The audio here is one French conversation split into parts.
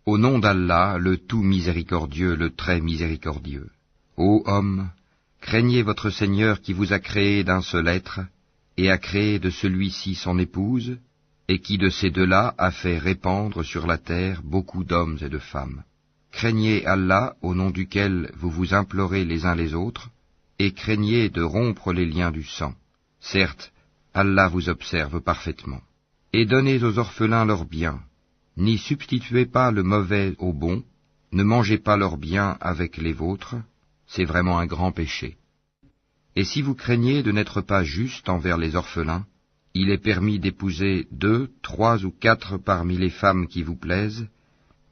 Au nom d'Allah, le tout miséricordieux, le très miséricordieux. Ô hommes, craignez votre Seigneur qui vous a créé d'un seul être, et a créé de celui-ci son épouse, et qui de ces deux-là a fait répandre sur la terre beaucoup d'hommes et de femmes. Craignez Allah, au nom duquel vous vous implorez les uns les autres, et craignez de rompre les liens du sang. Certes, Allah vous observe parfaitement. Et donnez aux orphelins leurs biens. N'y substituez pas le mauvais au bon, ne mangez pas leurs biens avec les vôtres, c'est vraiment un grand péché. Et si vous craignez de n'être pas juste envers les orphelins, il est permis d'épouser 2, 3 ou 4 parmi les femmes qui vous plaisent,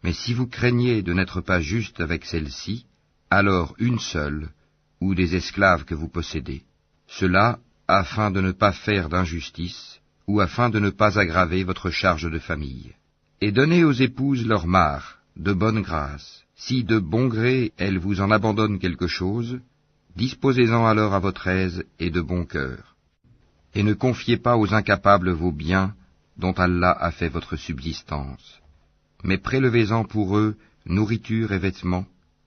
mais si vous craignez de n'être pas juste avec celles-ci, alors une seule, ou des esclaves que vous possédez. Cela afin de ne pas faire d'injustice, ou afin de ne pas aggraver votre charge de famille. Et donnez aux épouses leur mare, de bonne grâce. Si de bon gré elles vous en abandonnent quelque chose, disposez-en alors à votre aise et de bon cœur. Et ne confiez pas aux incapables vos biens, dont Allah a fait votre subsistance. Mais prélevez-en pour eux nourriture et vêtements,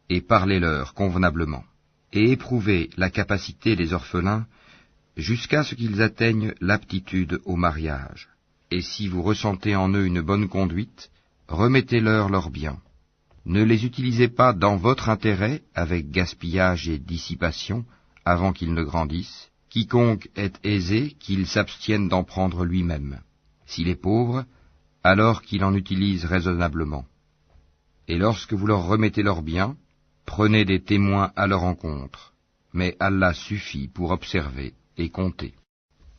et parlez-leur convenablement. Et éprouvez la capacité des orphelins, jusqu'à ce qu'ils atteignent l'aptitude au mariage. Et si vous ressentez en eux une bonne conduite, remettez-leur leurs biens. Ne les utilisez pas dans votre intérêt avec gaspillage et dissipation avant qu'ils ne grandissent. Quiconque est aisé, qu'il s'abstienne d'en prendre lui-même. S'il est pauvre, alors qu'il en utilise raisonnablement. Et lorsque vous leur remettez leurs biens, prenez des témoins à leur encontre. Mais Allah suffit pour observer et compter.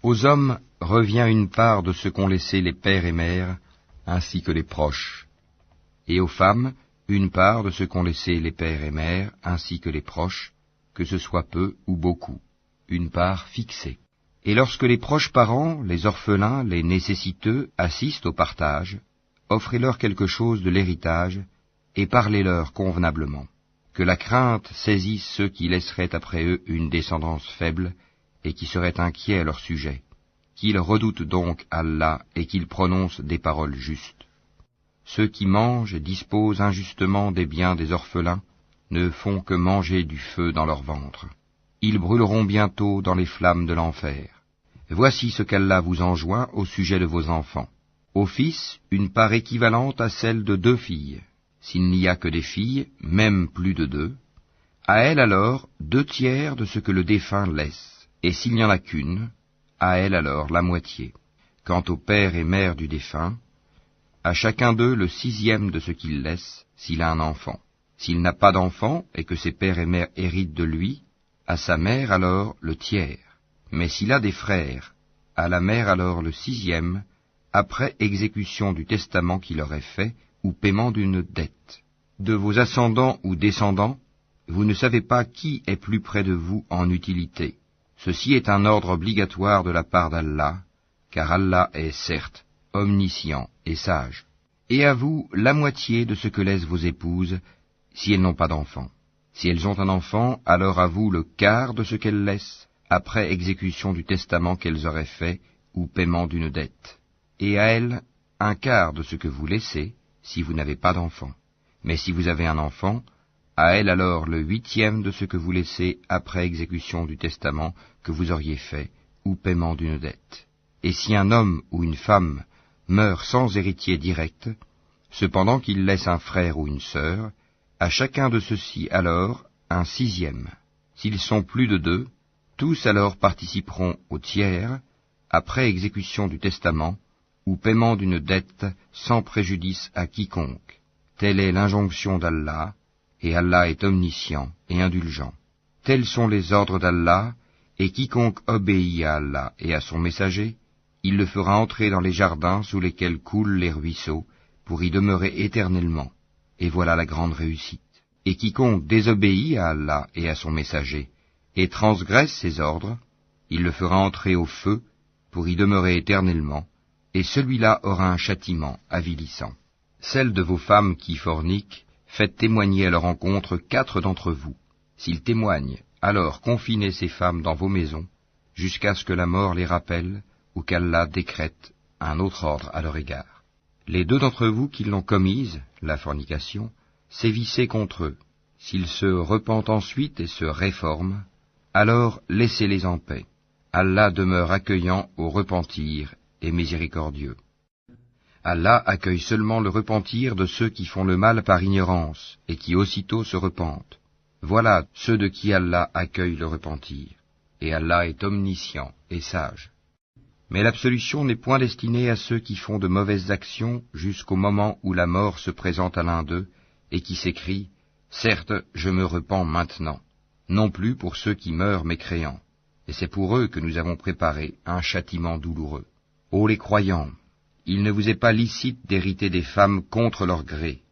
Aux hommes revient une part de ce qu'ont laissé les pères et mères, ainsi que les proches. Et aux femmes, une part de ce qu'ont laissé les pères et mères, ainsi que les proches, que ce soit peu ou beaucoup, une part fixée. Et lorsque les proches parents, les orphelins, les nécessiteux assistent au partage, offrez-leur quelque chose de l'héritage, et parlez-leur convenablement. Que la crainte saisisse ceux qui laisseraient après eux une descendance faible, et qui seraient inquiets à leur sujet, qu'ils redoutent donc Allah et qu'ils prononcent des paroles justes. Ceux qui mangent et disposent injustement des biens des orphelins ne font que manger du feu dans leur ventre. Ils brûleront bientôt dans les flammes de l'enfer. Voici ce qu'Allah vous enjoint au sujet de vos enfants. Aux fils, une part équivalente à celle de 2 filles. S'il n'y a que des filles, même plus de 2, à elles alors 2/3 de ce que le défunt laisse. Et s'il n'y en a qu'une, à elle alors la moitié. Quant au père et mère du défunt, à chacun d'eux le 6e de ce qu'il laisse, s'il a un enfant. S'il n'a pas d'enfant, et que ses pères et mères héritent de lui, à sa mère alors le 1/3. Mais s'il a des frères, à la mère alors le 6e, après exécution du testament qu'il aurait fait, ou paiement d'une dette. De vos ascendants ou descendants, vous ne savez pas qui est plus près de vous en utilité. Ceci est un ordre obligatoire de la part d'Allah, car Allah est certes omniscient et sage. Et à vous la moitié de ce que laissent vos épouses, si elles n'ont pas d'enfant. Si elles ont un enfant, alors à vous le quart de ce qu'elles laissent, après exécution du testament qu'elles auraient fait, ou paiement d'une dette. Et à elles, un quart de ce que vous laissez, si vous n'avez pas d'enfant. Mais si vous avez un enfant, à elle alors le 8e de ce que vous laissez après exécution du testament que vous auriez fait, ou paiement d'une dette. Et si un homme ou une femme meurt sans héritier direct, cependant qu'il laisse un frère ou une sœur, à chacun de ceux-ci alors un 6e. S'ils sont plus de 2, tous alors participeront au 1/3, après exécution du testament, ou paiement d'une dette sans préjudice à quiconque. Telle est l'injonction d'Allah, et Allah est omniscient et indulgent. Tels sont les ordres d'Allah, et quiconque obéit à Allah et à son messager, il le fera entrer dans les jardins sous lesquels coulent les ruisseaux, pour y demeurer éternellement. Et voilà la grande réussite. Et quiconque désobéit à Allah et à son messager, et transgresse ses ordres, il le fera entrer au feu, pour y demeurer éternellement, et celui-là aura un châtiment avilissant. Celles de vos femmes qui forniquent, faites témoigner à leur encontre 4 d'entre vous. S'ils témoignent, alors confinez ces femmes dans vos maisons, jusqu'à ce que la mort les rappelle, ou qu'Allah décrète un autre ordre à leur égard. Les deux d'entre vous qui l'ont commise, la fornication, sévissez contre eux. S'ils se repentent ensuite et se réforment, alors laissez-les en paix. Allah demeure accueillant au repentir et miséricordieux. Allah accueille seulement le repentir de ceux qui font le mal par ignorance et qui aussitôt se repentent. Voilà ceux de qui Allah accueille le repentir. Et Allah est omniscient et sage. Mais l'absolution n'est point destinée à ceux qui font de mauvaises actions jusqu'au moment où la mort se présente à l'un d'eux et qui s'écrie « Certes, je me repens maintenant », non plus pour ceux qui meurent mécréants. Et c'est pour eux que nous avons préparé un châtiment douloureux. Ô les croyants, il ne vous est pas licite d'hériter des femmes contre leur gré.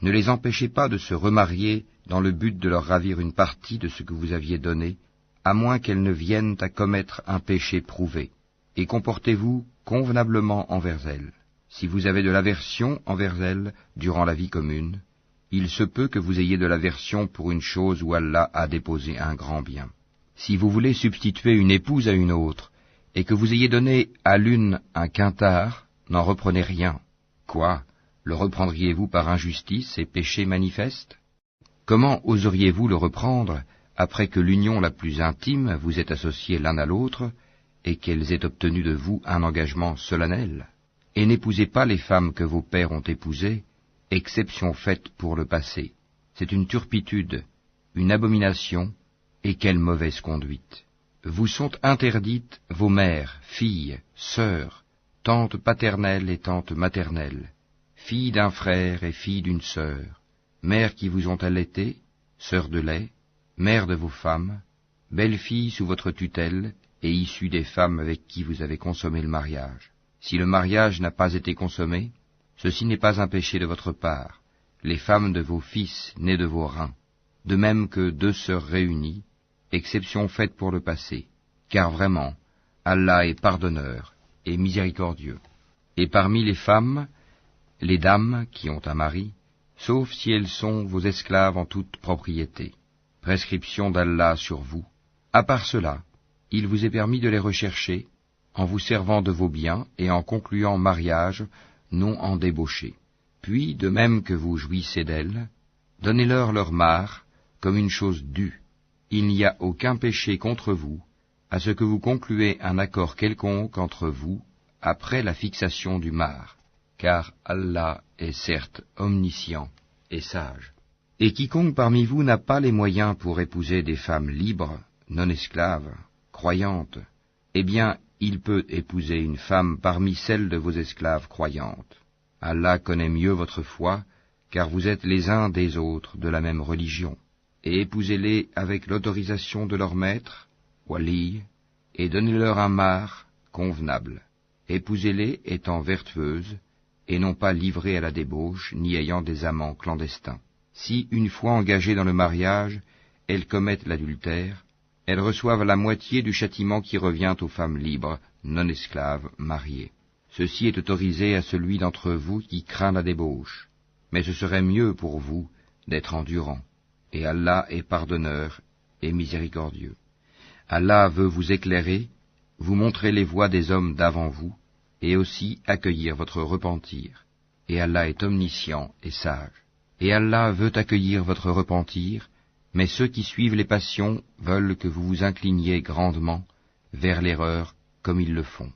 Ne les empêchez pas de se remarier dans le but de leur ravir une partie de ce que vous aviez donné, à moins qu'elles ne viennent à commettre un péché prouvé. Et comportez-vous convenablement envers elles. Si vous avez de l'aversion envers elles durant la vie commune, il se peut que vous ayez de l'aversion pour une chose où Allah a déposé un grand bien. Si vous voulez substituer une épouse à une autre, et que vous ayez donné à l'une un quintard, n'en reprenez rien. Quoi? Le reprendriez-vous par injustice et péché manifeste? Comment oseriez-vous le reprendre après que l'union la plus intime vous ait associés l'un à l'autre, et qu'elles aient obtenu de vous un engagement solennel? Et n'épousez pas les femmes que vos pères ont épousées, exception faite pour le passé. C'est une turpitude, une abomination, et quelle mauvaise conduite. Vous sont interdites vos mères, filles, sœurs, tantes paternelles et tantes maternelles, filles d'un frère et filles d'une sœur, mères qui vous ont allaitées, sœurs de lait, mères de vos femmes, belles-filles sous votre tutelle, et issues des femmes avec qui vous avez consommé le mariage. Si le mariage n'a pas été consommé, ceci n'est pas un péché de votre part, les femmes de vos fils nés de vos reins, de même que deux sœurs réunies, exception faite pour le passé, car vraiment, Allah est pardonneur et miséricordieux. Et parmi les femmes, les dames qui ont un mari, sauf si elles sont vos esclaves en toute propriété, prescription d'Allah sur vous. À part cela, il vous est permis de les rechercher, en vous servant de vos biens et en concluant mariage, non en débauché. Puis, de même que vous jouissez d'elles, donnez-leur leur part, comme une chose due. Il n'y a aucun péché contre vous, à ce que vous concluez un accord quelconque entre vous, après la fixation du mar, car Allah est certes omniscient et sage. Et quiconque parmi vous n'a pas les moyens pour épouser des femmes libres, non esclaves, croyantes, eh bien, il peut épouser une femme parmi celles de vos esclaves croyantes. Allah connaît mieux votre foi, car vous êtes les uns des autres de la même religion. Et épousez-les avec l'autorisation de leur maître, wali, et donnez-leur un mar convenable. Épousez-les étant vertueuses, et non pas livrées à la débauche, ni ayant des amants clandestins. Si, une fois engagées dans le mariage, elles commettent l'adultère, elles reçoivent la moitié du châtiment qui revient aux femmes libres, non esclaves, mariées. Ceci est autorisé à celui d'entre vous qui craint la débauche, mais ce serait mieux pour vous d'être endurant. Et Allah est pardonneur et miséricordieux. Allah veut vous éclairer, vous montrer les voies des hommes d'avant vous, et aussi accueillir votre repentir. Et Allah est omniscient et sage. Et Allah veut accueillir votre repentir, mais ceux qui suivent les passions veulent que vous vous incliniez grandement vers l'erreur comme ils le font.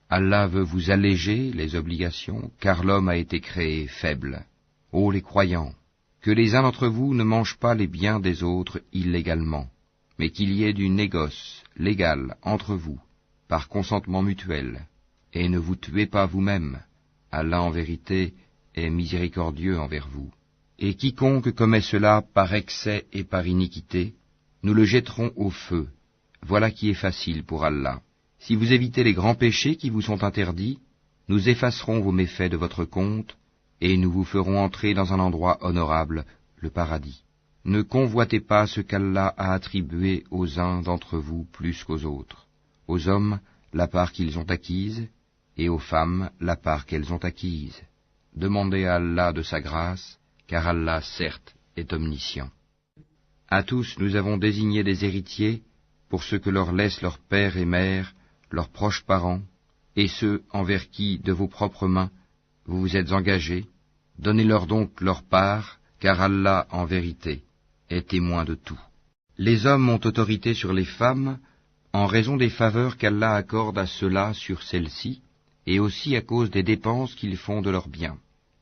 Allah veut vous alléger les obligations, car l'homme a été créé faible. Ô les croyants, que les uns d'entre vous ne mangent pas les biens des autres illégalement, mais qu'il y ait du négoce légal entre vous, par consentement mutuel, et ne vous tuez pas vous-même. Allah en vérité est miséricordieux envers vous. Et quiconque commet cela par excès et par iniquité, nous le jetterons au feu. Voilà qui est facile pour Allah. Si vous évitez les grands péchés qui vous sont interdits, nous effacerons vos méfaits de votre compte, et nous vous ferons entrer dans un endroit honorable, le paradis. Ne convoitez pas ce qu'Allah a attribué aux uns d'entre vous plus qu'aux autres. Aux hommes, la part qu'ils ont acquise, et aux femmes, la part qu'elles ont acquise. Demandez à Allah de sa grâce, car Allah, certes, est omniscient. À tous nous avons désigné des héritiers, pour ce que leur laissent leurs pères et mères, leurs proches parents, et ceux envers qui, de vos propres mains, vous vous êtes engagés, donnez-leur donc leur part, car Allah, en vérité, est témoin de tout. Les hommes ont autorité sur les femmes en raison des faveurs qu'Allah accorde à ceux-là sur celles-ci, et aussi à cause des dépenses qu'ils font de leurs biens.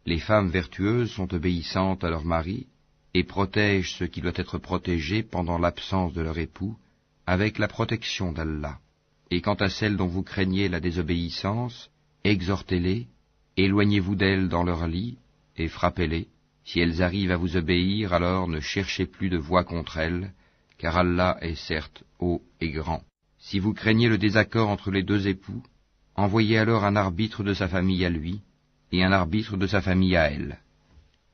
Les femmes vertueuses sont obéissantes à leur mari, et protègent ce qui doit être protégé pendant l'absence de leur époux, avec la protection d'Allah. Et quant à celles dont vous craignez la désobéissance, exhortez-les, éloignez-vous d'elles dans leur lit, et frappez-les. Si elles arrivent à vous obéir, alors ne cherchez plus de voie contre elles, car Allah est certes haut et grand. Si vous craignez le désaccord entre les deux époux, envoyez alors un arbitre de sa famille à lui, et un arbitre de sa famille à elle.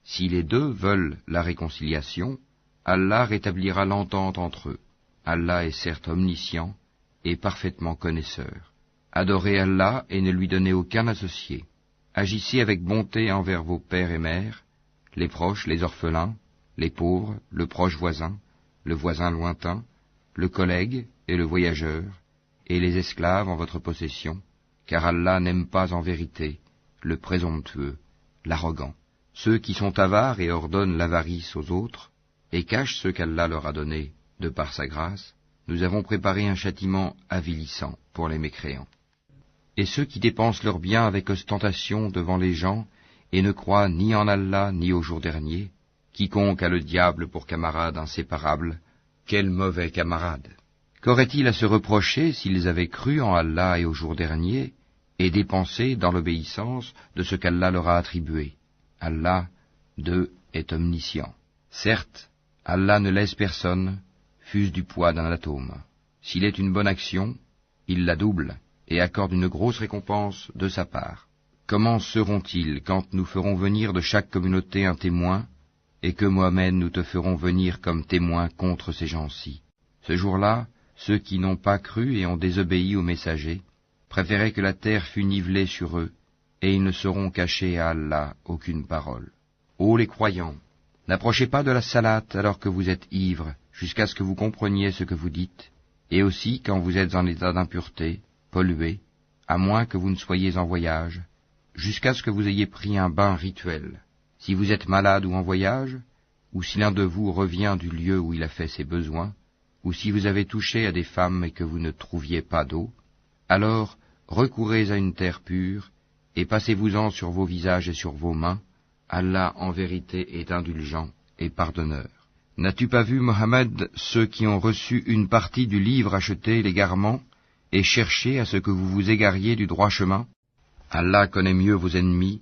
Si les deux veulent la réconciliation, Allah rétablira l'entente entre eux. Allah est certes omniscient et parfaitement connaisseur. Adorez Allah et ne lui donnez aucun associé. Agissez avec bonté envers vos pères et mères, les proches, les orphelins, les pauvres, le proche voisin, le voisin lointain, le collègue et le voyageur, et les esclaves en votre possession, car Allah n'aime pas en vérité le présomptueux, l'arrogant. Ceux qui sont avares et ordonnent l'avarice aux autres, et cachent ce qu'Allah leur a donné de par sa grâce, nous avons préparé un châtiment avilissant pour les mécréants. Et ceux qui dépensent leurs biens avec ostentation devant les gens, et ne croient ni en Allah ni au jour dernier, quiconque a le diable pour camarade inséparable, quel mauvais camarade! Qu'auraient-ils à se reprocher s'ils avaient cru en Allah et au jour dernier, et dépensé dans l'obéissance de ce qu'Allah leur a attribué? Allah, d'eux, est omniscient. Certes, Allah ne laisse personne, fût-ce du poids d'un atome. S'il est une bonne action, il la double, et accorde une grosse récompense de sa part. Comment seront-ils quand nous ferons venir de chaque communauté un témoin, et que Mohammed nous te ferons venir comme témoin contre ces gens-ci? Ce jour-là, ceux qui n'ont pas cru et ont désobéi aux messagers préféraient que la terre fût nivelée sur eux, et ils ne sauront cacher à Allah aucune parole. Ô les croyants, n'approchez pas de la salate alors que vous êtes ivres, jusqu'à ce que vous compreniez ce que vous dites, et aussi quand vous êtes en état d'impureté, pollué, à moins que vous ne soyez en voyage, jusqu'à ce que vous ayez pris un bain rituel. Si vous êtes malade ou en voyage, ou si l'un de vous revient du lieu où il a fait ses besoins, ou si vous avez touché à des femmes et que vous ne trouviez pas d'eau, alors recourez à une terre pure, et passez-vous-en sur vos visages et sur vos mains. Allah en vérité est indulgent et pardonneur. N'as-tu pas vu, Mohammed, ceux qui ont reçu une partie du livre acheter l'égarement, et cherché à ce que vous vous égariez du droit chemin? Allah connaît mieux vos ennemis,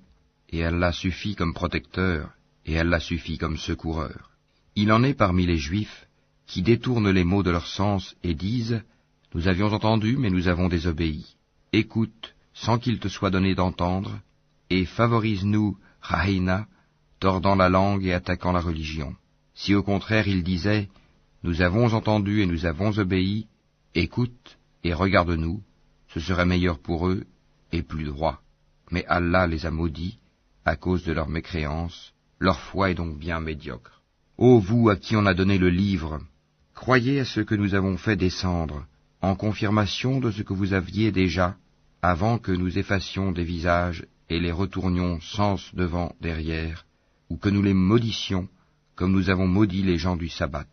et Allah suffit comme protecteur, et Allah suffit comme secoureur. Il en est parmi les Juifs qui détournent les mots de leur sens et disent « Nous avions entendu, mais nous avons désobéi. Écoute, sans qu'il te soit donné d'entendre, et favorise-nous, Rahina, tordant la langue et attaquant la religion. Si au contraire ils disaient « Nous avons entendu et nous avons obéi, écoute et regarde-nous, ce serait meilleur pour eux et plus droit. » Mais Allah les a maudits à cause de leur mécréance, leur foi est donc bien médiocre. Ô vous à qui on a donné le livre, croyez à ce que nous avons fait descendre, en confirmation de ce que vous aviez déjà, avant que nous effacions des visages et les retournions sens devant, derrière, ou que nous les maudissions, comme nous avons maudit les gens du sabbat,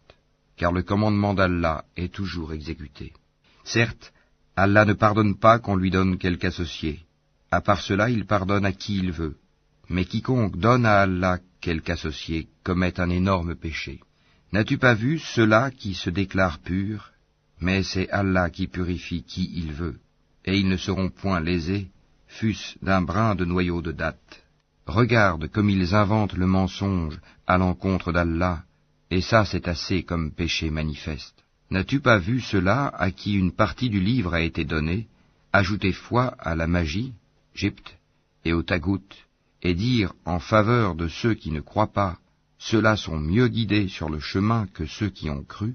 car le commandement d'Allah est toujours exécuté. Certes, Allah ne pardonne pas qu'on lui donne quelque associé. À part cela, il pardonne à qui il veut. Mais quiconque donne à Allah quelque associé commet un énorme péché. N'as-tu pas vu ceux-là qui se déclarent purs? Mais c'est Allah qui purifie qui il veut, et ils ne seront point lésés, fût-ce d'un brin de noyau de date. Regarde comme ils inventent le mensonge à l'encontre d'Allah, et ça c'est assez comme péché manifeste. N'as-tu pas vu ceux-là à qui une partie du livre a été donnée, ajouter foi à la magie, Gypte, et au tagout, et dire en faveur de ceux qui ne croient pas, ceux-là sont mieux guidés sur le chemin que ceux qui ont cru?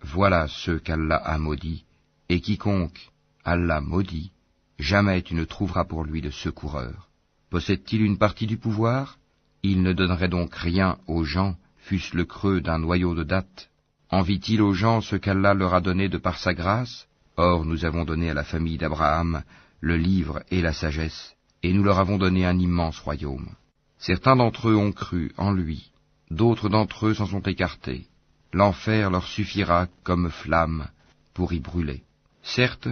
Voilà ceux qu'Allah a maudits, et quiconque Allah maudit, jamais tu ne trouveras pour lui de secoureur. Possède-t-il une partie du pouvoir? Il ne donnerait donc rien aux gens, fût-ce le creux d'un noyau de date. Envie-t-il aux gens ce qu'Allah leur a donné de par sa grâce? Or nous avons donné à la famille d'Abraham le livre et la sagesse, et nous leur avons donné un immense royaume. Certains d'entre eux ont cru en lui, d'autres d'entre eux s'en sont écartés. L'enfer leur suffira comme flamme pour y brûler. Certes,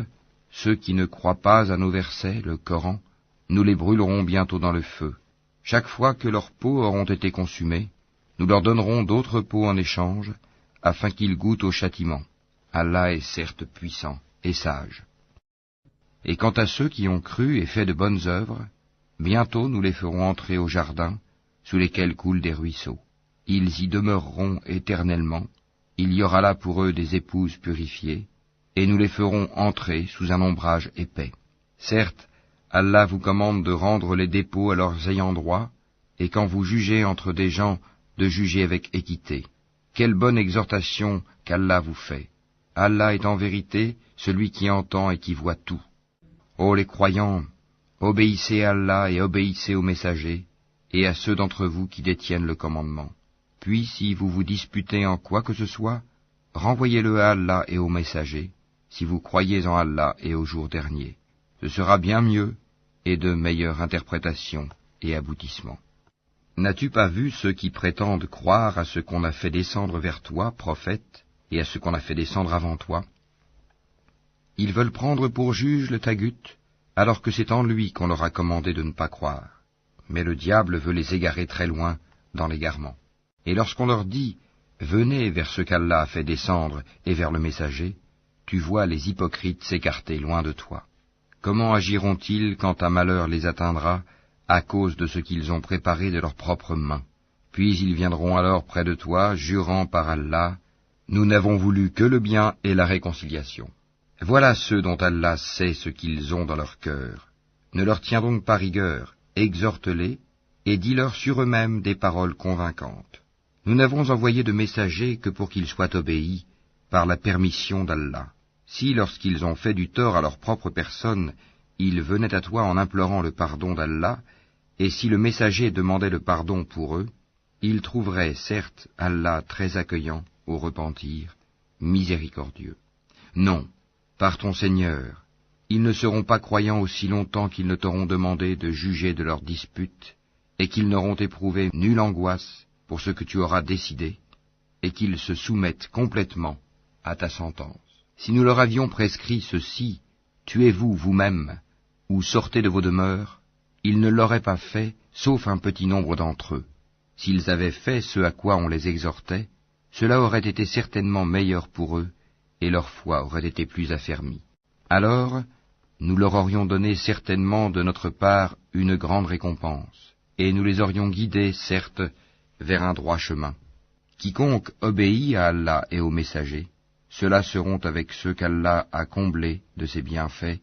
ceux qui ne croient pas à nos versets, le Coran, nous les brûlerons bientôt dans le feu. Chaque fois que leurs peaux auront été consumées, nous leur donnerons d'autres peaux en échange, afin qu'ils goûtent au châtiment. Allah est certes puissant et sage. Et quant à ceux qui ont cru et fait de bonnes œuvres, bientôt nous les ferons entrer au jardin, sous lesquels coulent des ruisseaux. Ils y demeureront éternellement, il y aura là pour eux des épouses purifiées, et nous les ferons entrer sous un ombrage épais. Certes, Allah vous commande de rendre les dépôts à leurs ayants droit, et quand vous jugez entre des gens, de juger avec équité. Quelle bonne exhortation qu'Allah vous fait. Allah est en vérité celui qui entend et qui voit tout. Ô les croyants, obéissez à Allah et obéissez aux messagers, et à ceux d'entre vous qui détiennent le commandement. Puis, si vous vous disputez en quoi que ce soit, renvoyez-le à Allah et aux messagers, si vous croyez en Allah et au jour dernier. Ce sera bien mieux, et de meilleure interprétation et aboutissement. N'as-tu pas vu ceux qui prétendent croire à ce qu'on a fait descendre vers toi, prophète, et à ce qu'on a fait descendre avant toi? Ils veulent prendre pour juge le Tagut, alors que c'est en lui qu'on leur a commandé de ne pas croire. Mais le diable veut les égarer très loin dans l'égarement. Et lorsqu'on leur dit « Venez vers ce qu'Allah a fait descendre et vers le messager », tu vois les hypocrites s'écarter loin de toi. Comment agiront-ils quand un malheur les atteindra à cause de ce qu'ils ont préparé de leurs propres mains? Puis ils viendront alors près de toi, jurant par Allah, « Nous n'avons voulu que le bien et la réconciliation. » Voilà ceux dont Allah sait ce qu'ils ont dans leur cœur. Ne leur tiens donc pas rigueur, exhorte-les, et dis-leur sur eux-mêmes des paroles convaincantes. Nous n'avons envoyé de messagers que pour qu'ils soient obéis par la permission d'Allah. Si, lorsqu'ils ont fait du tort à leur propre personne, ils venaient à toi en implorant le pardon d'Allah, et si le messager demandait le pardon pour eux, ils trouveraient, certes, Allah très accueillant au repentir, miséricordieux. Non, par ton Seigneur, ils ne seront pas croyants aussi longtemps qu'ils ne t'auront demandé de juger de leurs disputes, et qu'ils n'auront éprouvé nulle angoisse pour ce que tu auras décidé, et qu'ils se soumettent complètement à ta sentence. Si nous leur avions prescrit ceci, tuez-vous vous-même, ou sortez de vos demeures, ils ne l'auraient pas fait, sauf un petit nombre d'entre eux. S'ils avaient fait ce à quoi on les exhortait, cela aurait été certainement meilleur pour eux, et leur foi aurait été plus affermie. Alors, nous leur aurions donné certainement de notre part une grande récompense, et nous les aurions guidés, certes, vers un droit chemin. Quiconque obéit à Allah et aux messagers, ceux-là seront avec ceux qu'Allah a comblés de ses bienfaits,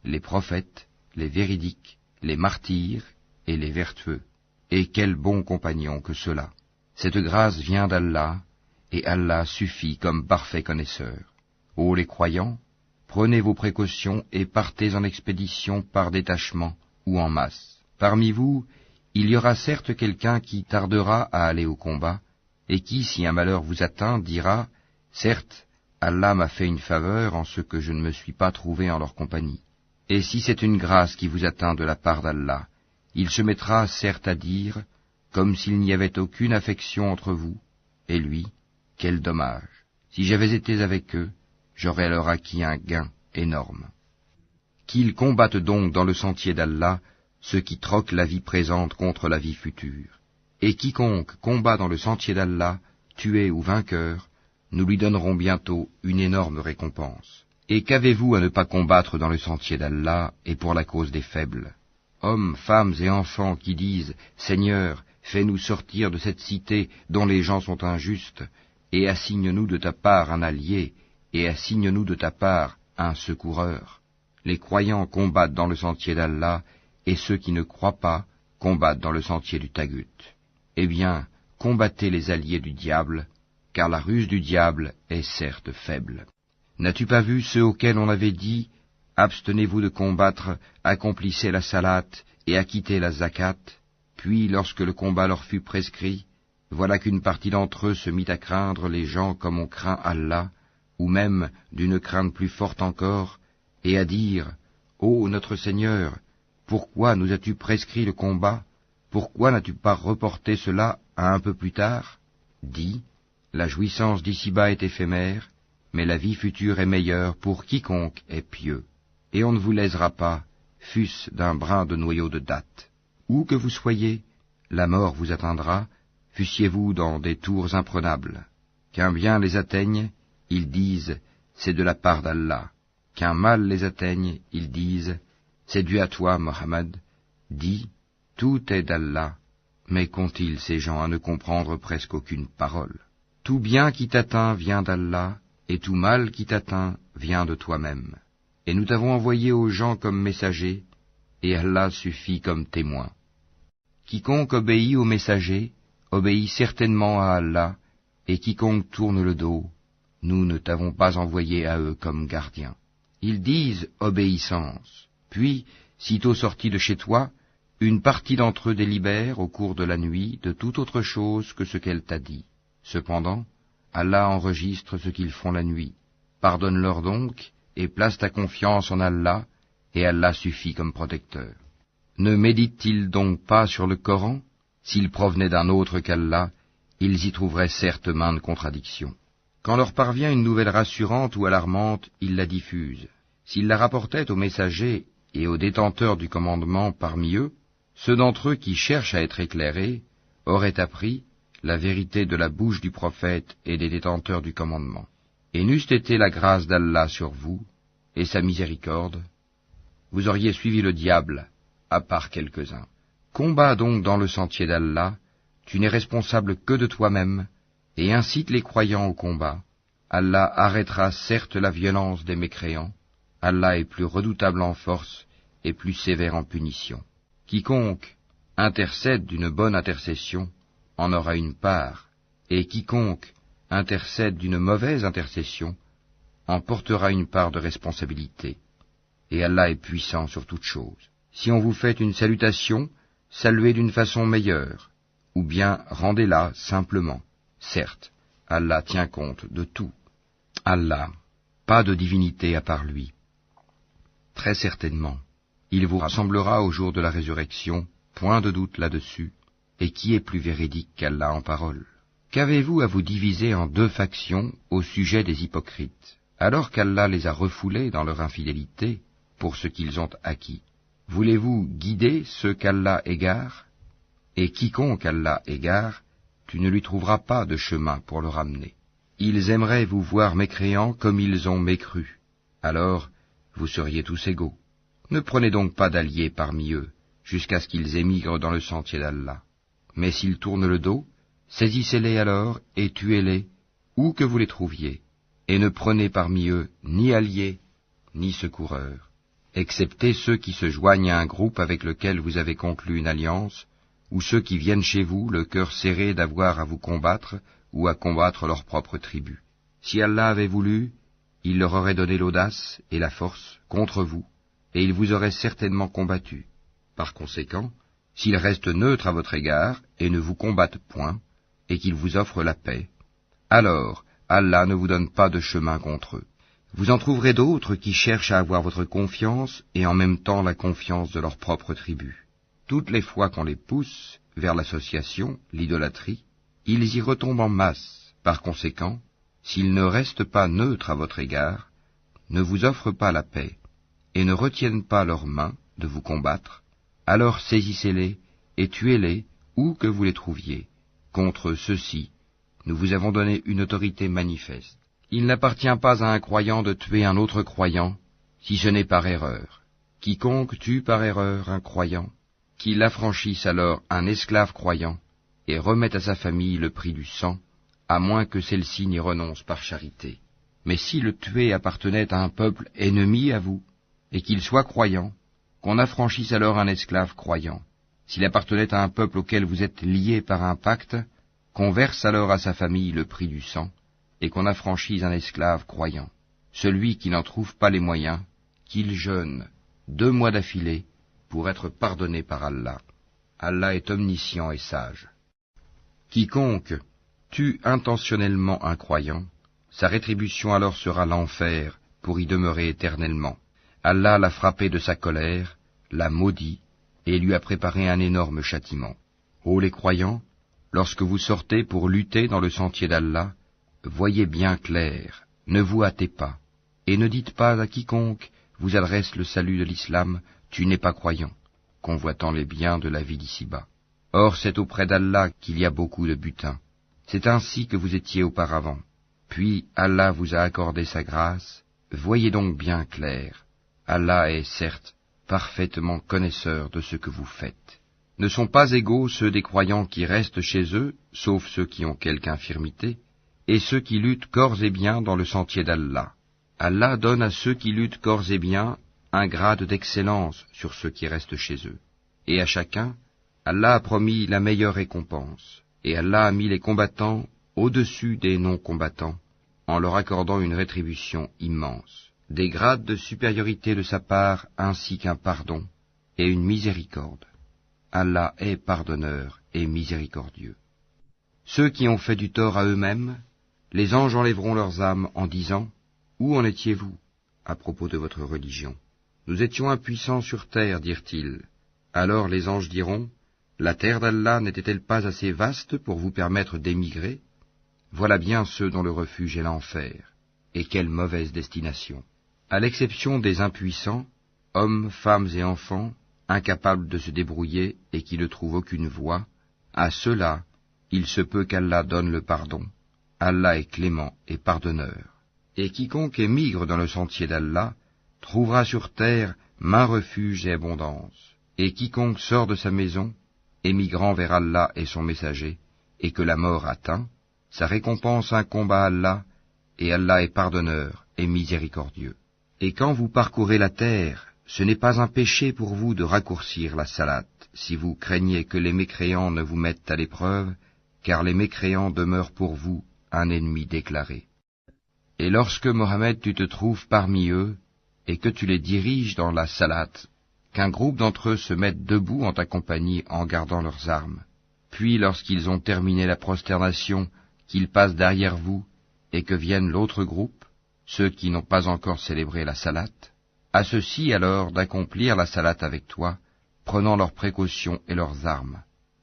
les prophètes, les véridiques, les martyrs et les vertueux. Et quels bons compagnons que ceux-là. Cette grâce vient d'Allah, et Allah suffit comme parfait connaisseur. Ô les croyants, prenez vos précautions et partez en expédition par détachement ou en masse. Parmi vous, il y aura certes quelqu'un qui tardera à aller au combat, et qui, si un malheur vous atteint, dira, « Certes, Allah m'a fait une faveur en ce que je ne me suis pas trouvé en leur compagnie. » Et si c'est une grâce qui vous atteint de la part d'Allah, il se mettra certes à dire, comme s'il n'y avait aucune affection entre vous, et lui, quel dommage. Si j'avais été avec eux, j'aurais alors acquis un gain énorme. Qu'ils combattent donc dans le sentier d'Allah ceux qui troquent la vie présente contre la vie future. Et quiconque combat dans le sentier d'Allah, tué ou vainqueur, nous lui donnerons bientôt une énorme récompense. Et qu'avez-vous à ne pas combattre dans le sentier d'Allah et pour la cause des faibles? Hommes, femmes et enfants qui disent « Seigneur, fais-nous sortir de cette cité dont les gens sont injustes, et assigne-nous de ta part un allié, et assigne-nous de ta part un secoureur. » Les croyants combattent dans le sentier d'Allah, et ceux qui ne croient pas combattent dans le sentier du Tagut. Eh bien, combattez les alliés du diable, car la ruse du diable est certes faible. N'as-tu pas vu ceux auxquels on avait dit « Abstenez-vous de combattre, accomplissez la salate et acquittez la zakat » Puis, lorsque le combat leur fut prescrit, voilà qu'une partie d'entre eux se mit à craindre les gens comme on craint Allah, ou même d'une crainte plus forte encore, et à dire « Ô notre Seigneur, pourquoi nous as-tu prescrit le combat? Pourquoi n'as-tu pas reporté cela à un peu plus tard? Dis, la jouissance d'ici-bas est éphémère, mais la vie future est meilleure pour quiconque est pieux. Et on ne vous lésera pas, fût-ce d'un brin de noyau de date. Où que vous soyez, la mort vous atteindra, fussiez-vous dans des tours imprenables. Qu'un bien les atteigne, ils disent, c'est de la part d'Allah. Qu'un mal les atteigne, ils disent, c'est dû à toi, Mohammed. Dis, tout est d'Allah, mais qu'ont-ils ces gens à ne comprendre presque aucune parole? Tout bien qui t'atteint vient d'Allah, et tout mal qui t'atteint vient de toi-même. Et nous t'avons envoyé aux gens comme messagers, et Allah suffit comme témoin. Quiconque obéit aux messagers, obéit certainement à Allah, et quiconque tourne le dos, nous ne t'avons pas envoyé à eux comme gardiens. Ils disent obéissance, puis, sitôt sortis de chez toi, une partie d'entre eux délibère au cours de la nuit de toute autre chose que ce qu'elle t'a dit. Cependant, Allah enregistre ce qu'ils font la nuit. Pardonne-leur donc, et place ta confiance en Allah, et Allah suffit comme protecteur. Ne méditent-ils donc pas sur le Coran? S'ils provenaient d'un autre qu'Allah, ils y trouveraient certes maintes contradictions. Quand leur parvient une nouvelle rassurante ou alarmante, ils la diffusent. S'ils la rapportaient aux messagers et aux détenteurs du commandement parmi eux, ceux d'entre eux qui cherchent à être éclairés auraient appris la vérité de la bouche du prophète et des détenteurs du commandement. Et n'eût été la grâce d'Allah sur vous, et sa miséricorde, vous auriez suivi le diable, à part quelques-uns. Combats donc dans le sentier d'Allah, tu n'es responsable que de toi-même, et incite les croyants au combat. Allah arrêtera certes la violence des mécréants, Allah est plus redoutable en force et plus sévère en punition. Quiconque intercède d'une bonne intercession en aura une part, et quiconque intercède d'une mauvaise intercession en portera une part de responsabilité. Et Allah est puissant sur toute chose. Si on vous fait une salutation, saluez d'une façon meilleure, ou bien rendez-la simplement. Certes, Allah tient compte de tout. Allah, pas de divinité à part lui. Très certainement, il vous rassemblera au jour de la résurrection, point de doute là-dessus, et qui est plus véridique qu'Allah en parole? Qu'avez-vous à vous diviser en deux factions au sujet des hypocrites, alors qu'Allah les a refoulés dans leur infidélité pour ce qu'ils ont acquis? Voulez-vous guider ceux qu'Allah égare? Et quiconque Allah égare, tu ne lui trouveras pas de chemin pour le ramener. Ils aimeraient vous voir mécréants comme ils ont mécru. Alors, vous seriez tous égaux. Ne prenez donc pas d'alliés parmi eux, jusqu'à ce qu'ils émigrent dans le sentier d'Allah. Mais s'ils tournent le dos, saisissez-les alors et tuez-les, où que vous les trouviez, et ne prenez parmi eux ni alliés, ni secoureurs, excepté ceux qui se joignent à un groupe avec lequel vous avez conclu une alliance, ou ceux qui viennent chez vous, le cœur serré d'avoir à vous combattre ou à combattre leur propre tribu. Si Allah avait voulu, il leur aurait donné l'audace et la force contre vous, et ils vous auraient certainement combattu. Par conséquent, s'ils restent neutres à votre égard et ne vous combattent point, et qu'ils vous offrent la paix, alors Allah ne vous donne pas de chemin contre eux. Vous en trouverez d'autres qui cherchent à avoir votre confiance et en même temps la confiance de leur propre tribu. Toutes les fois qu'on les pousse vers l'association, l'idolâtrie, ils y retombent en masse. Par conséquent, s'ils ne restent pas neutres à votre égard, ne vous offrent pas la paix, et ne retiennent pas leurs mains de vous combattre, alors saisissez-les et tuez-les où que vous les trouviez. Contre ceux-ci, nous vous avons donné une autorité manifeste. Il n'appartient pas à un croyant de tuer un autre croyant, si ce n'est par erreur. Quiconque tue par erreur un croyant, qu'il affranchisse alors un esclave croyant, et remette à sa famille le prix du sang, à moins que celle-ci n'y renonce par charité. Mais si le tué appartenait à un peuple ennemi à vous, et qu'il soit croyant, qu'on affranchisse alors un esclave croyant. S'il appartenait à un peuple auquel vous êtes liés par un pacte, qu'on verse alors à sa famille le prix du sang, et qu'on affranchisse un esclave croyant. Celui qui n'en trouve pas les moyens, qu'il jeûne 2 mois d'affilée, pour être pardonné par Allah. Allah est omniscient et sage. Quiconque tue intentionnellement un croyant, sa rétribution alors sera l'enfer pour y demeurer éternellement. Allah l'a frappé de sa colère, l'a maudit et lui a préparé un énorme châtiment. Ô les croyants, lorsque vous sortez pour lutter dans le sentier d'Allah, voyez bien clair, ne vous hâtez pas, et ne dites pas à quiconque vous adresse le salut de l'islam, tu n'es pas croyant, convoitant les biens de la vie d'ici-bas. Or c'est auprès d'Allah qu'il y a beaucoup de butin. C'est ainsi que vous étiez auparavant. Puis Allah vous a accordé sa grâce, voyez donc bien clair. Allah est, certes, parfaitement connaisseur de ce que vous faites. Ne sont pas égaux ceux des croyants qui restent chez eux, sauf ceux qui ont quelque infirmité, et ceux qui luttent corps et biens dans le sentier d'Allah. Allah donne à ceux qui luttent corps et biens un grade d'excellence sur ceux qui restent chez eux. Et à chacun, Allah a promis la meilleure récompense, et Allah a mis les combattants au-dessus des non-combattants, en leur accordant une rétribution immense, des grades de supériorité de sa part, ainsi qu'un pardon et une miséricorde. Allah est pardonneur et miséricordieux. Ceux qui ont fait du tort à eux-mêmes, les anges enlèveront leurs âmes en disant « Où en étiez-vous à propos de votre religion ?» Nous étions impuissants sur terre, dirent-ils. Alors les anges diront « La terre d'Allah n'était-elle pas assez vaste pour vous permettre d'émigrer ? Voilà bien ceux dont le refuge est l'enfer. Et quelle mauvaise destination ! À l'exception des impuissants, hommes, femmes et enfants, incapables de se débrouiller et qui ne trouvent aucune voie, à ceux-là, il se peut qu'Allah donne le pardon. Allah est clément et pardonneur. Et quiconque émigre dans le sentier d'Allah trouvera sur terre maint refuge et abondance. Et quiconque sort de sa maison, émigrant vers Allah et son messager, et que la mort atteint, sa récompense incombe à Allah, et Allah est pardonneur et miséricordieux. Et quand vous parcourez la terre, ce n'est pas un péché pour vous de raccourcir la salate, si vous craignez que les mécréants ne vous mettent à l'épreuve, car les mécréants demeurent pour vous un ennemi déclaré. Et lorsque, Mohammed, tu te trouves parmi eux, et que tu les diriges dans la salate, qu'un groupe d'entre eux se mette debout en ta compagnie en gardant leurs armes, puis lorsqu'ils ont terminé la prosternation, qu'ils passent derrière vous, et que vienne l'autre groupe, ceux qui n'ont pas encore célébré la salate, à ceux-ci alors d'accomplir la salate avec toi, prenant leurs précautions et leurs armes.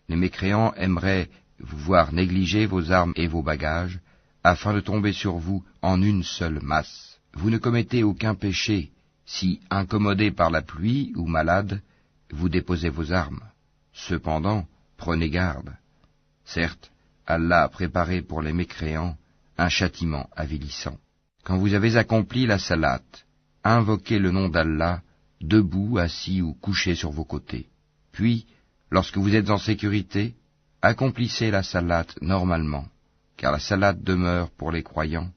Les mécréants aimeraient vous voir négliger vos armes et vos bagages, afin de tomber sur vous en une seule masse. Vous ne commettez aucun péché, si, incommodé par la pluie ou malade, vous déposez vos armes. Cependant, prenez garde. Certes, Allah a préparé pour les mécréants un châtiment avilissant. Quand vous avez accompli la salate, invoquez le nom d'Allah, debout, assis ou couché sur vos côtés. Puis, lorsque vous êtes en sécurité, accomplissez la salate normalement, car la salate demeure pour les croyants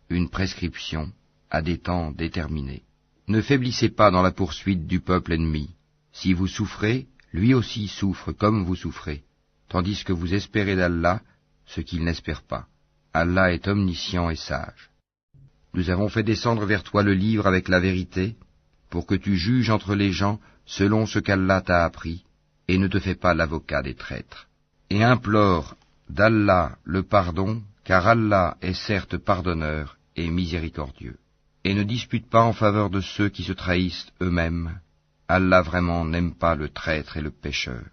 une prescription à des temps déterminés. Ne faiblissez pas dans la poursuite du peuple ennemi. Si vous souffrez, lui aussi souffre comme vous souffrez, tandis que vous espérez d'Allah ce qu'il n'espère pas. Allah est omniscient et sage. Nous avons fait descendre vers toi le livre avec la vérité, pour que tu juges entre les gens selon ce qu'Allah t'a appris, et ne te fais pas l'avocat des traîtres. Et implore d'Allah le pardon, car Allah est certes pardonneur et miséricordieux. Et ne dispute pas en faveur de ceux qui se trahissent eux-mêmes. Allah vraiment n'aime pas le traître et le pécheur.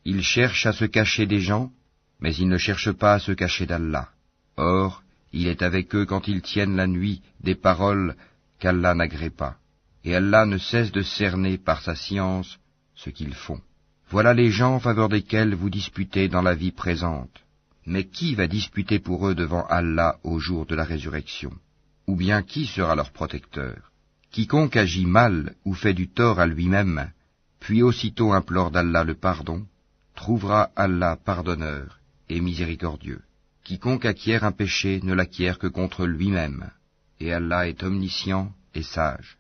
Il cherche à se cacher des gens, mais il ne cherche pas à se cacher d'Allah. Or, il est avec eux quand ils tiennent la nuit des paroles qu'Allah n'agrée pas. Et Allah ne cesse de cerner par sa science ce qu'ils font. Voilà les gens en faveur desquels vous disputez dans la vie présente. Mais qui va disputer pour eux devant Allah au jour de la résurrection? Ou bien qui sera leur protecteur? Quiconque agit mal ou fait du tort à lui-même, puis aussitôt implore d'Allah le pardon, trouvera Allah pardonneur et miséricordieux. Quiconque acquiert un péché ne l'acquiert que contre lui-même, et Allah est omniscient et sage.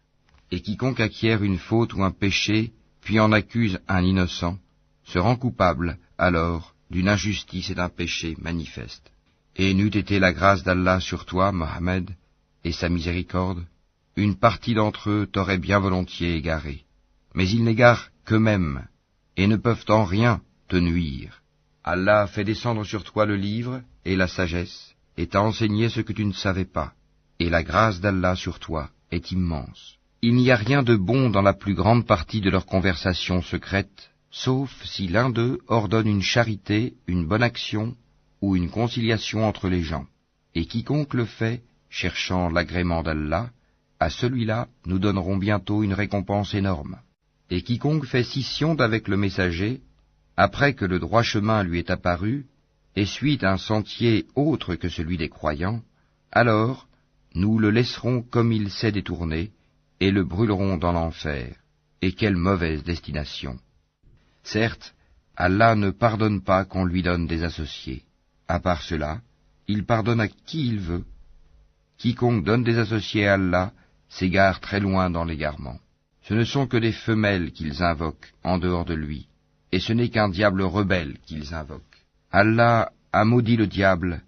Et quiconque acquiert une faute ou un péché, puis en accuse un innocent, se rend coupable, alors, d'une injustice et d'un péché manifeste. Et n'eût été la grâce d'Allah sur toi, Mohammed, et sa miséricorde, une partie d'entre eux t'aurait bien volontiers égaré. Mais ils n'égarent qu'eux-mêmes, et ne peuvent en rien te nuire. Allah a fait descendre sur toi le livre et la sagesse, et t'a enseigné ce que tu ne savais pas, et la grâce d'Allah sur toi est immense. Il n'y a rien de bon dans la plus grande partie de leur conversation secrète, sauf si l'un d'eux ordonne une charité, une bonne action ou une conciliation entre les gens. Et quiconque le fait, cherchant l'agrément d'Allah, à celui-là nous donnerons bientôt une récompense énorme. Et quiconque fait scission d'avec le messager, après que le droit chemin lui est apparu, et suit un sentier autre que celui des croyants, alors nous le laisserons comme il s'est détourné, et le brûlerons dans l'enfer. Et quelle mauvaise destination! Certes, Allah ne pardonne pas qu'on lui donne des associés. À part cela, il pardonne à qui il veut. Quiconque donne des associés à Allah s'égare très loin dans l'égarement. Ce ne sont que des femelles qu'ils invoquent en dehors de lui, et ce n'est qu'un diable rebelle qu'ils invoquent. Allah a maudit le diable,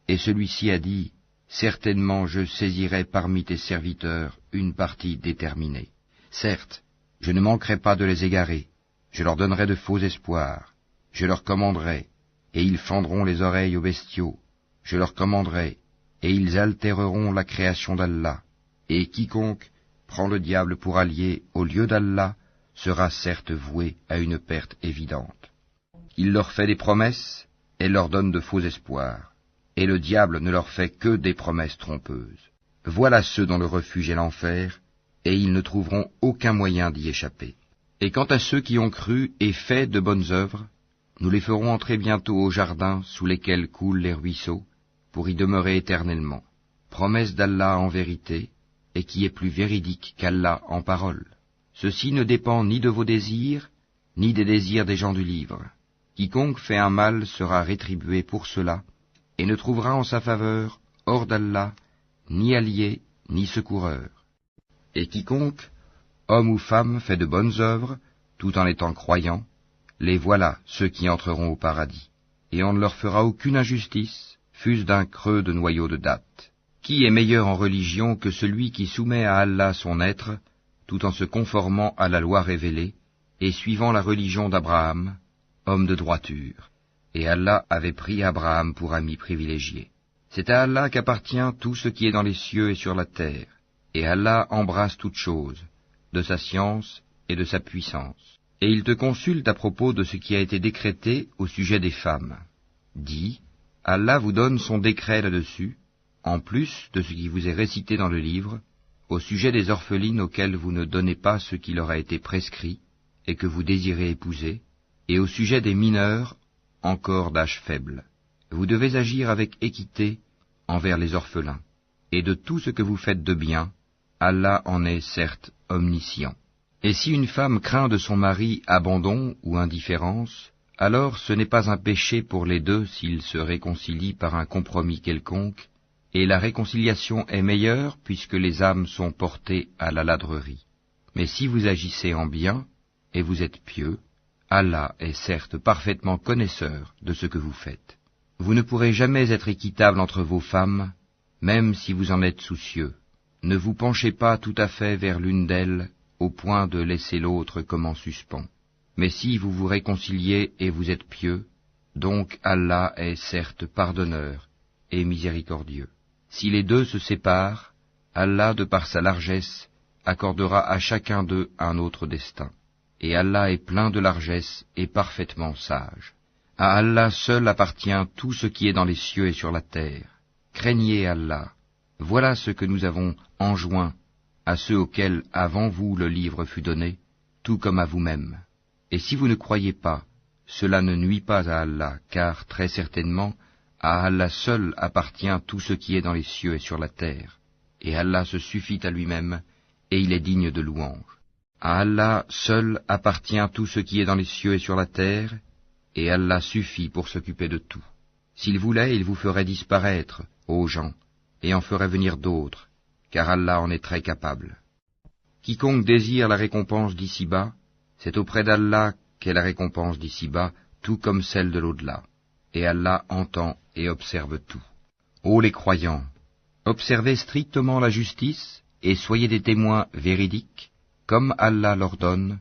et celui-ci a dit, « Certainement je saisirai parmi tes serviteurs une partie déterminée. Certes, je ne manquerai pas de les égarer, je leur donnerai de faux espoirs, je leur commanderai, et ils fendront les oreilles aux bestiaux, je leur commanderai, et ils altéreront la création d'Allah, et quiconque prend le diable pour allié au lieu d'Allah sera certes voué à une perte évidente. Il leur fait des promesses, et leur donne de faux espoirs, et le diable ne leur fait que des promesses trompeuses. Voilà ceux dont le refuge est l'enfer, et ils ne trouveront aucun moyen d'y échapper. Et quant à ceux qui ont cru et fait de bonnes œuvres, nous les ferons entrer bientôt au jardin sous lesquels coulent les ruisseaux, pour y demeurer éternellement. Promesse d'Allah en vérité, et qui est plus véridique qu'Allah en parole. Ceci ne dépend ni de vos désirs, ni des désirs des gens du livre. Quiconque fait un mal sera rétribué pour cela, et ne trouvera en sa faveur, hors d'Allah, ni allié, ni secoureur. Et quiconque, homme ou femme, fait de bonnes œuvres, tout en étant croyant, les voilà ceux qui entreront au paradis, et on ne leur fera aucune injustice, fût-ce d'un creux de noyau de date. Qui est meilleur en religion que celui qui soumet à Allah son être, tout en se conformant à la loi révélée, et suivant la religion d'Abraham, homme de droiture, et Allah avait pris Abraham pour ami privilégié. C'est à Allah qu'appartient tout ce qui est dans les cieux et sur la terre, et Allah embrasse toutes choses, de sa science et de sa puissance. Et il te consulte à propos de ce qui a été décrété au sujet des femmes. Dis, Allah vous donne son décret là-dessus, en plus de ce qui vous est récité dans le livre, au sujet des orphelines auxquelles vous ne donnez pas ce qui leur a été prescrit, et que vous désirez épouser, et au sujet des mineurs, encore d'âge faible. Vous devez agir avec équité envers les orphelins, et de tout ce que vous faites de bien, Allah en est certes omniscient. Et si une femme craint de son mari abandon ou indifférence, alors ce n'est pas un péché pour les deux s'ils se réconcilient par un compromis quelconque, et la réconciliation est meilleure puisque les âmes sont portées à la ladrerie. Mais si vous agissez en bien, et vous êtes pieux, Allah est certes parfaitement connaisseur de ce que vous faites. Vous ne pourrez jamais être équitable entre vos femmes, même si vous en êtes soucieux. Ne vous penchez pas tout à fait vers l'une d'elles, au point de laisser l'autre comme en suspens. Mais si vous vous réconciliez et vous êtes pieux, donc Allah est certes pardonneur et miséricordieux. Si les deux se séparent, Allah, de par sa largesse, accordera à chacun d'eux un autre destin. Et Allah est plein de largesse et parfaitement sage. À Allah seul appartient tout ce qui est dans les cieux et sur la terre. Craignez Allah. Voilà ce que nous avons enjoint à ceux auxquels avant vous le livre fut donné, tout comme à vous-même. Et si vous ne croyez pas, cela ne nuit pas à Allah, car très certainement, à Allah seul appartient tout ce qui est dans les cieux et sur la terre. Et Allah se suffit à lui-même, et il est digne de louange. À Allah seul appartient tout ce qui est dans les cieux et sur la terre, et Allah suffit pour s'occuper de tout. S'il voulait, il vous ferait disparaître, ô gens, et en ferait venir d'autres, car Allah en est très capable. Quiconque désire la récompense d'ici-bas, c'est auprès d'Allah qu'est la récompense d'ici-bas, tout comme celle de l'au-delà. Et Allah entend et observe tout. Ô les croyants, observez strictement la justice, et soyez des témoins véridiques, comme Allah l'ordonne,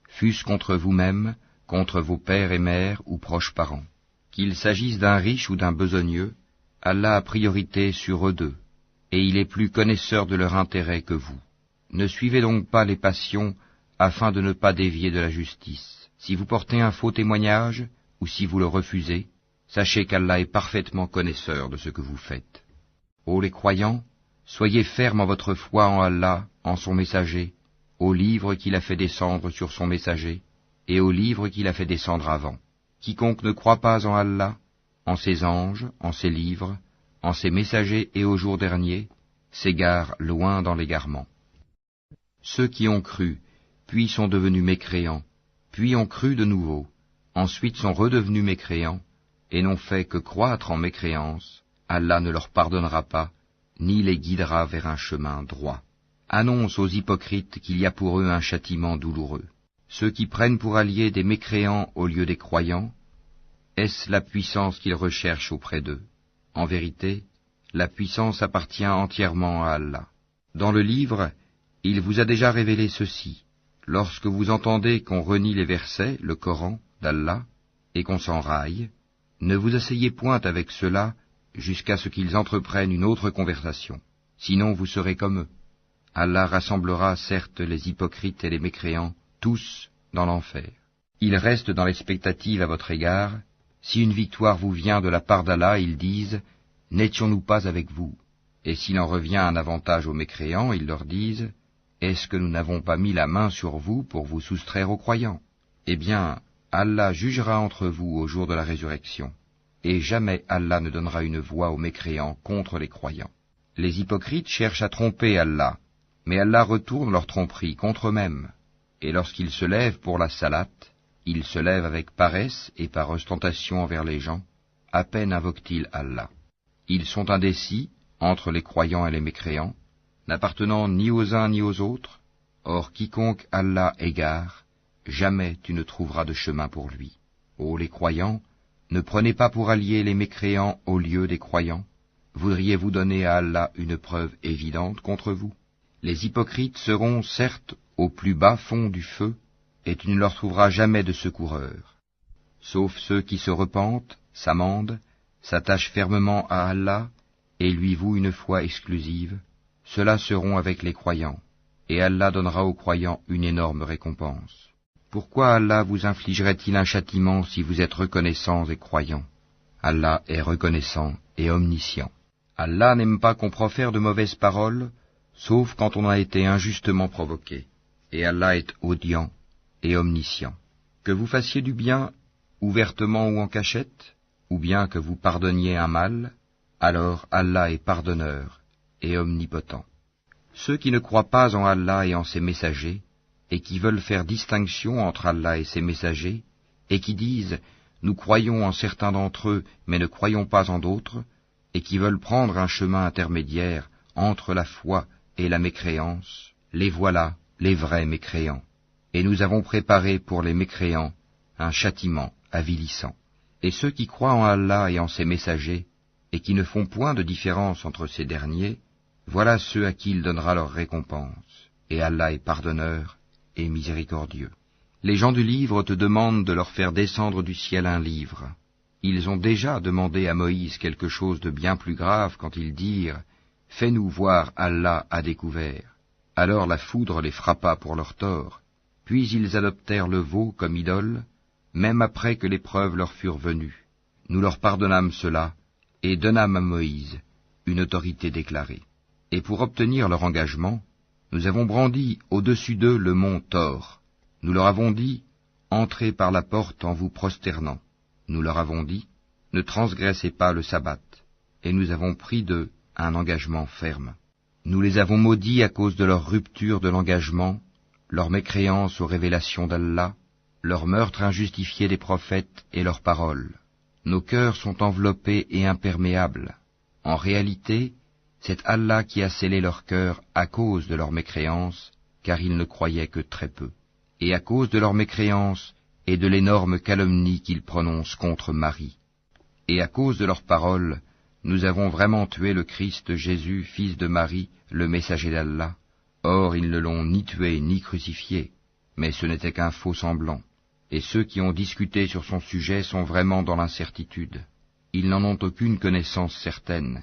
fût-ce contre vous-même, contre vos pères et mères ou proches parents. Qu'il s'agisse d'un riche ou d'un besogneux, Allah a priorité sur eux deux, et il est plus connaisseur de leur intérêt que vous. Ne suivez donc pas les passions, afin de ne pas dévier de la justice. Si vous portez un faux témoignage, ou si vous le refusez, sachez qu'Allah est parfaitement connaisseur de ce que vous faites. Ô les croyants, soyez fermes en votre foi en Allah, en son messager, au livre qu'il a fait descendre sur son messager, et au livre qu'il a fait descendre avant. Quiconque ne croit pas en Allah, en ses anges, en ses livres, en ses messagers et au jour dernier, s'égare loin dans l'égarement. Ceux qui ont cru, puis sont devenus mécréants, puis ont cru de nouveau, ensuite sont redevenus mécréants, et n'ont fait que croître en mécréance, Allah ne leur pardonnera pas, ni les guidera vers un chemin droit. Annonce aux hypocrites qu'il y a pour eux un châtiment douloureux. Ceux qui prennent pour alliés des mécréants au lieu des croyants, est-ce la puissance qu'ils recherchent auprès d'eux? En vérité, la puissance appartient entièrement à Allah. Dans le livre, il vous a déjà révélé ceci. Lorsque vous entendez qu'on renie les versets, le Coran, d'Allah, et qu'on s'en raille, ne vous asseyez point avec ceux-là jusqu'à ce qu'ils entreprennent une autre conversation. Sinon vous serez comme eux. Allah rassemblera certes les hypocrites et les mécréants, tous dans l'enfer. Ils restent dans l'expectative à votre égard. Si une victoire vous vient de la part d'Allah, ils disent « N'étions-nous pas avec vous ?» Et s'il en revient un avantage aux mécréants, ils leur disent « Est-ce que nous n'avons pas mis la main sur vous pour vous soustraire aux croyants ?» Eh bien, Allah jugera entre vous au jour de la résurrection, et jamais Allah ne donnera une voix aux mécréants contre les croyants. Les hypocrites cherchent à tromper Allah, mais Allah retourne leur tromperie contre eux-mêmes. Et lorsqu'ils se lèvent pour la salate, ils se lèvent avec paresse et par ostentation envers les gens, à peine invoquent-ils Allah. Ils sont indécis entre les croyants et les mécréants, n'appartenant ni aux uns ni aux autres. Or quiconque Allah égare, jamais tu ne trouveras de chemin pour lui. Ô les croyants, ne prenez pas pour alliés les mécréants au lieu des croyants. Voudriez-vous donner à Allah une preuve évidente contre vous? Les hypocrites seront certes au plus bas fond du feu, et tu ne leur trouveras jamais de secoureurs. Sauf ceux qui se repentent, s'amendent, s'attachent fermement à Allah, et lui vouent une foi exclusive, ceux-là seront avec les croyants, et Allah donnera aux croyants une énorme récompense. Pourquoi Allah vous infligerait-il un châtiment si vous êtes reconnaissants et croyants? Allah est reconnaissant et omniscient. Allah n'aime pas qu'on profère de mauvaises paroles, sauf quand on a été injustement provoqué. Et Allah est audient et omniscient. Que vous fassiez du bien, ouvertement ou en cachette, ou bien que vous pardonniez un mal, alors Allah est pardonneur et omnipotent. Ceux qui ne croient pas en Allah et en ses messagers, et qui veulent faire distinction entre Allah et ses messagers, et qui disent « Nous croyons en certains d'entre eux, mais ne croyons pas en d'autres », et qui veulent prendre un chemin intermédiaire entre la foi et la mécréance, les voilà, les vrais mécréants. Et nous avons préparé pour les mécréants un châtiment avilissant. Et ceux qui croient en Allah et en ses messagers, et qui ne font point de différence entre ces derniers, voilà ceux à qui il donnera leur récompense. Et Allah est pardonneur et miséricordieux. Les gens du livre te demandent de leur faire descendre du ciel un livre. Ils ont déjà demandé à Moïse quelque chose de bien plus grave quand ils dirent « Fais-nous voir Allah à découvert ». Alors la foudre les frappa pour leur tort, puis ils adoptèrent le veau comme idole, même après que les preuves leur furent venues. Nous leur pardonnâmes cela, et donnâmes à Moïse une autorité déclarée. Et pour obtenir leur engagement, nous avons brandi au-dessus d'eux le mont Thor. Nous leur avons dit, entrez par la porte en vous prosternant. Nous leur avons dit, ne transgressez pas le sabbat. Et nous avons pris d'eux un engagement ferme. Nous les avons maudits à cause de leur rupture de l'engagement, leur mécréance aux révélations d'Allah, leur meurtre injustifié des prophètes et leurs paroles. Nos cœurs sont enveloppés et imperméables. En réalité, c'est Allah qui a scellé leur cœur à cause de leur mécréance, car ils ne croyaient que très peu. Et à cause de leur mécréance et de l'énorme calomnie qu'ils prononcent contre Marie. Et à cause de leurs paroles, nous avons vraiment tué le Christ Jésus, fils de Marie, le messager d'Allah. Or ils ne l'ont ni tué ni crucifié, mais ce n'était qu'un faux semblant. Et ceux qui ont discuté sur son sujet sont vraiment dans l'incertitude. Ils n'en ont aucune connaissance certaine.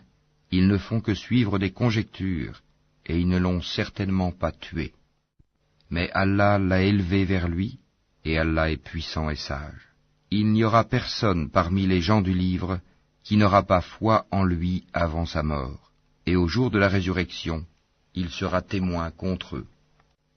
Ils ne font que suivre des conjectures, et ils ne l'ont certainement pas tué. Mais Allah l'a élevé vers lui, et Allah est puissant et sage. Il n'y aura personne parmi les gens du livre qui n'aura pas foi en lui avant sa mort, et au jour de la résurrection, il sera témoin contre eux.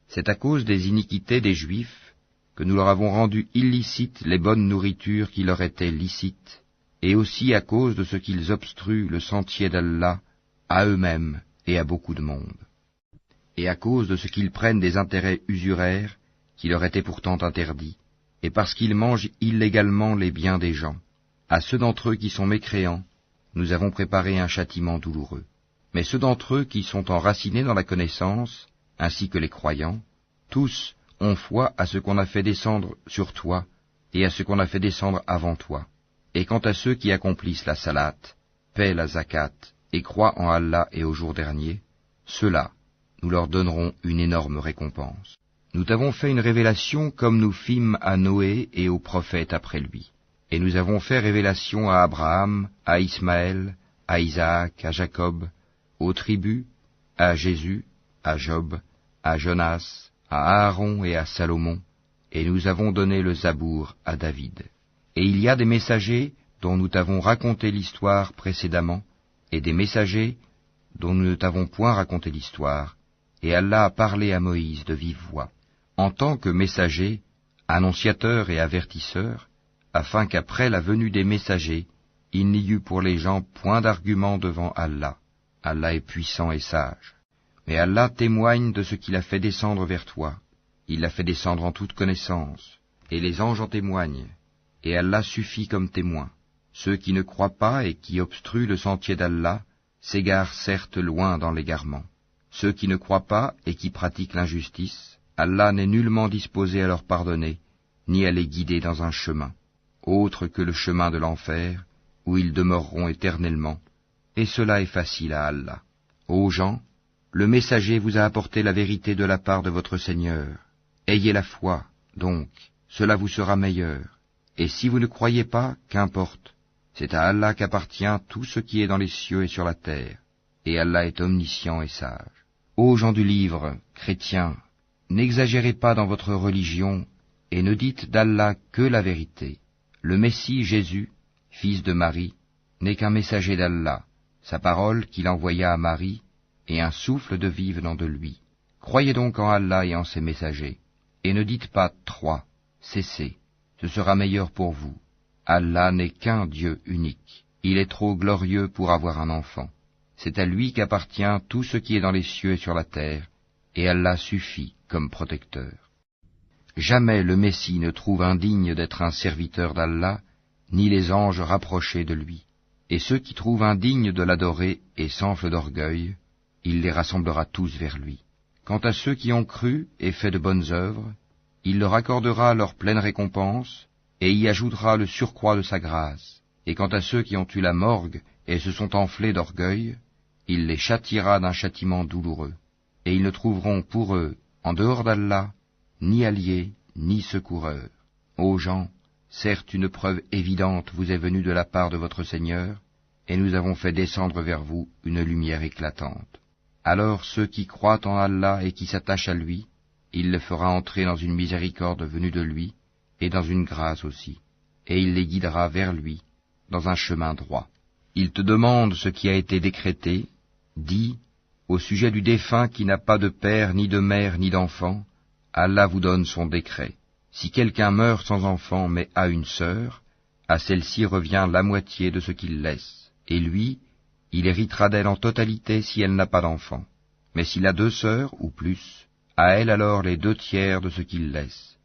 C'est à cause des iniquités des Juifs que nous leur avons rendu illicites les bonnes nourritures qui leur étaient licites, et aussi à cause de ce qu'ils obstruent le sentier d'Allah à eux-mêmes et à beaucoup de monde, et à cause de ce qu'ils prennent des intérêts usuraires qui leur étaient pourtant interdits, et parce qu'ils mangent illégalement les biens des gens. À ceux d'entre eux qui sont mécréants, nous avons préparé un châtiment douloureux. Mais ceux d'entre eux qui sont enracinés dans la connaissance, ainsi que les croyants, tous ont foi à ce qu'on a fait descendre sur toi et à ce qu'on a fait descendre avant toi. Et quant à ceux qui accomplissent la salate, paient la zakat et croient en Allah et au jour dernier, ceux-là, nous leur donnerons une énorme récompense. Nous t'avons fait une révélation comme nous fîmes à Noé et aux prophètes après lui. Et nous avons fait révélation à Abraham, à Ismaël, à Isaac, à Jacob, aux tribus, à Jésus, à Job, à Jonas, à Aaron et à Salomon, et nous avons donné le Zabour à David. Et il y a des messagers dont nous t'avons raconté l'histoire précédemment, et des messagers dont nous ne t'avons point raconté l'histoire, et Allah a parlé à Moïse de vive voix, en tant que messager, annonciateur et avertisseur, afin qu'après la venue des messagers, il n'y eût pour les gens point d'argument devant Allah. Allah est puissant et sage. Mais Allah témoigne de ce qu'il a fait descendre vers toi. Il l'a fait descendre en toute connaissance, et les anges en témoignent, et Allah suffit comme témoin. Ceux qui ne croient pas et qui obstruent le sentier d'Allah s'égarent certes loin dans l'égarement. Ceux qui ne croient pas et qui pratiquent l'injustice, Allah n'est nullement disposé à leur pardonner, ni à les guider dans un chemin, autre que le chemin de l'enfer, où ils demeureront éternellement, et cela est facile à Allah. Ô gens, le messager vous a apporté la vérité de la part de votre Seigneur. Ayez la foi, donc, cela vous sera meilleur. Et si vous ne croyez pas, qu'importe, c'est à Allah qu'appartient tout ce qui est dans les cieux et sur la terre, et Allah est omniscient et sage. Ô gens du livre, chrétiens, n'exagérez pas dans votre religion, et ne dites d'Allah que la vérité. Le Messie Jésus, fils de Marie, n'est qu'un messager d'Allah, sa parole qu'il envoya à Marie, et un souffle de vie venant de lui. Croyez donc en Allah et en ses messagers, et ne dites pas « 3 », cessez, ce sera meilleur pour vous. Allah n'est qu'un Dieu unique, il est trop glorieux pour avoir un enfant. C'est à lui qu'appartient tout ce qui est dans les cieux et sur la terre, et Allah suffit comme protecteur. Jamais le Messie ne trouve indigne d'être un serviteur d'Allah, ni les anges rapprochés de lui. Et ceux qui trouvent indignes de l'adorer et s'enflent d'orgueil, il les rassemblera tous vers lui. Quant à ceux qui ont cru et fait de bonnes œuvres, il leur accordera leur pleine récompense, et y ajoutera le surcroît de sa grâce. Et quant à ceux qui ont eu la morgue et se sont enflés d'orgueil, il les châtiera d'un châtiment douloureux. Et ils ne trouveront pour eux, en dehors d'Allah, ni alliés, ni secoureurs. Ô gens, certes une preuve évidente vous est venue de la part de votre Seigneur, et nous avons fait descendre vers vous une lumière éclatante. Alors ceux qui croient en Allah et qui s'attachent à lui, il les fera entrer dans une miséricorde venue de lui, et dans une grâce aussi, et il les guidera vers lui, dans un chemin droit. Il te demande ce qui a été décrété, dis, au sujet du défunt qui n'a pas de père, ni de mère, ni d'enfant, Allah vous donne son décret. Si quelqu'un meurt sans enfant mais a une sœur, à celle-ci revient la moitié de ce qu'il laisse, et lui, il héritera d'elle en totalité si elle n'a pas d'enfant. Mais s'il a 2 sœurs ou plus, à elle alors les 2 tiers de ce qu'il laisse.